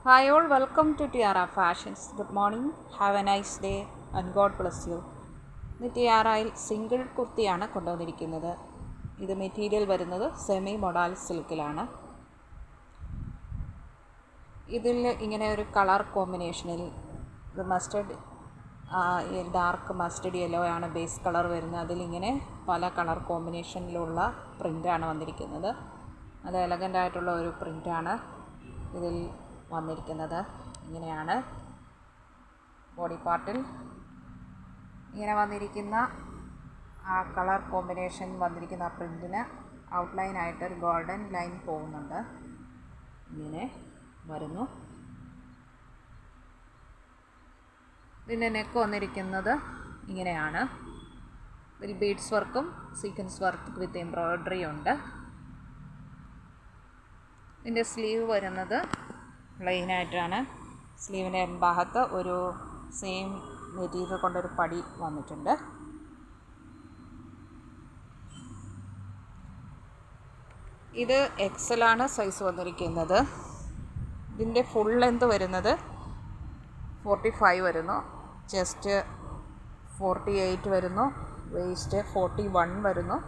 Hi all, welcome to Tiara Fashions. Good morning, have a nice day and God bless you. ഇത് ടിയാറയിൽ single കുർത്തിയാണ് കൊണ്ടുവന്നിരിക്കുന്നത്. ഇത് material വരുന്നത് semi modal സിൽക്കിലാണ്. ഇതിൽ ഇങ്ങനെ ഒരു കളർ കോമ്പിനേഷനിൽ ഇത് മസ്റ്റർഡ് ഡാർക്ക് മസ്റ്റർഡ് യെല്ലോ ആണ് ബേസ് കളർ വരുന്നത്. അതിലിങ്ങനെ പല കളർ കോമ്പിനേഷനിലുള്ള പ്രിൻ്റാണ് വന്നിരിക്കുന്നത്. നല്ല എലഗൻ്റ് ആയിട്ടുള്ള ഒരു പ്രിൻ്റാണ് ഇതിൽ വന്നിരിക്കുന്നത്. ഇങ്ങനെയാണ് ബോഡി പാർട്ടിൽ ഇങ്ങനെ വന്നിരിക്കുന്ന ആ കളർ കോമ്പിനേഷൻ വന്നിരിക്കുന്ന ആ പ്രിൻറ്റിന് ഔട്ട്ലൈനായിട്ട് ഒരു ഗോൾഡൻ ലൈൻ പോകുന്നുണ്ട്. ഇങ്ങനെ വരുന്നു. ഇതിൻ്റെ നെക്ക് വന്നിരിക്കുന്നത് ഇങ്ങനെയാണ്. ഇതിൽ ബീഡ്സ് വർക്കും സീക്വൻസ് വർക്ക് വിത്ത് എംബ്രോയ്ഡറി ഉണ്ട്. ഇതിൻ്റെ സ്ലീവ് വരുന്നത് പ്ലെയിനായിട്ടാണ്. സ്ലീവിൻ്റെ ഭാഗത്ത് ഒരു സെയിം മെറ്റീരിയൽ കൊണ്ടൊരു പടി വന്നിട്ടുണ്ട്. ഇത് എക്സലാണ് സൈസ് വന്നിരിക്കുന്നത്. ഇതിൻ്റെ ഫുൾ ലെന്ത് വരുന്നത് 45 വരുന്നു, ചെസ്റ്റ് 48 വരുന്നു, വേസ്റ്റ് 41 വരുന്നു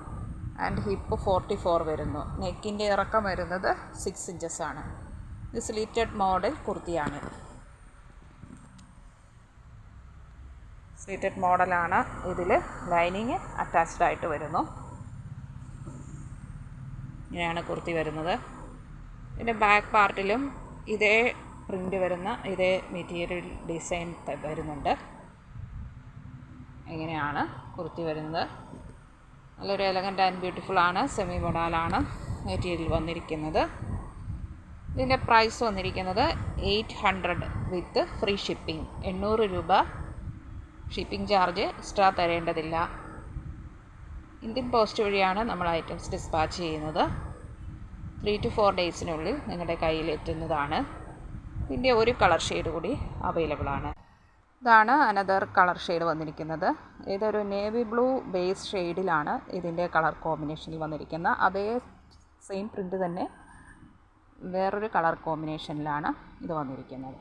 ആൻഡ് ഹിപ്പ് 44 വരുന്നു. നെക്കിൻ്റെ ഇറക്കം വരുന്നത് 6 ഇഞ്ചസ് ആണ്. ഇത് സ്ലിറ്റഡ് മോഡൽ കുർത്തിയാണ്. സ്ലിറ്റഡ് മോഡലാണ്. ഇതിൽ ലൈനിങ് അറ്റാച്ച്ഡ് ആയിട്ട് വരുന്നു. ഇങ്ങനെയാണ് കുർത്തി വരുന്നത്. പിന്നെ ബാക്ക് പാർട്ടിലും ഇതേ പ്രിൻ്റ് വരുന്ന ഇതേ മെറ്റീരിയൽ ഡിസൈൻ വരുന്നുണ്ട്. ഇങ്ങനെയാണ് കുർത്തി വരുന്നത്. നല്ലൊരു എലഗൻ്റ് ആൻഡ് ബ്യൂട്ടിഫുൾ ആണ്. സെമി മൊഡാലാണ് മെറ്റീരിയൽ വന്നിരിക്കുന്നത്. ഇതിൻ്റെ പ്രൈസ് വന്നിരിക്കുന്നത് 800 വിത്ത് ഫ്രീ ഷിപ്പിംഗ്. 800 രൂപ ഷിപ്പിംഗ് ചാർജ് എക്സ്ട്രാ തരേണ്ടതില്ല. ഇന്ത്യൻ പോസ്റ്റ് വഴിയാണ് നമ്മൾ ഐറ്റംസ് ഡിസ്പാച്ച് ചെയ്യുന്നത്. 3 to 4 ഡേയ്സിനുള്ളിൽ നിങ്ങളുടെ കയ്യിൽ എത്തുന്നതാണ്. ഇതിൻ്റെ ഒരു കളർ ഷെയ്ഡ് കൂടി അവൈലബിൾ ആണ്. ഇതാണ് അനദർ കളർ ഷെയ്ഡ് വന്നിരിക്കുന്നത്. ഇതൊരു നേവി ബ്ലൂ ബേസ് ഷെയ്ഡിലാണ് ഇതിൻ്റെ കളർ കോമ്പിനേഷനിൽ വന്നിരിക്കുന്നത്. അതേ സെയിം പ്രിൻ്റ് തന്നെ വേറൊരു കളർ കോമ്പിനേഷനിലാണ് ഇത് വന്നിരിക്കുന്നത്.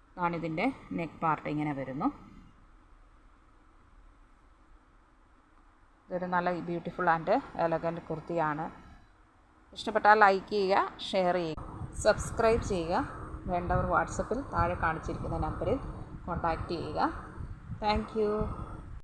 ഇതാണ് ഇതിൻ്റെ നെക്ക് പാർട്ട്. ഇങ്ങനെ വരുന്നു. ഇതൊരു നല്ല ബ്യൂട്ടിഫുൾ ആൻഡ് എലഗൻ്റ് കുർത്തിയാണ്. ഇഷ്ടപ്പെട്ടാൽ ലൈക്ക് ചെയ്യുക, ഷെയർ ചെയ്യുക, സബ്സ്ക്രൈബ് ചെയ്യുക. വേണ്ടവർ വാട്സപ്പിൽ താഴെ കാണിച്ചിരിക്കുന്ന നമ്പറിൽ കോൺടാക്റ്റ് ചെയ്യുക. Thank you.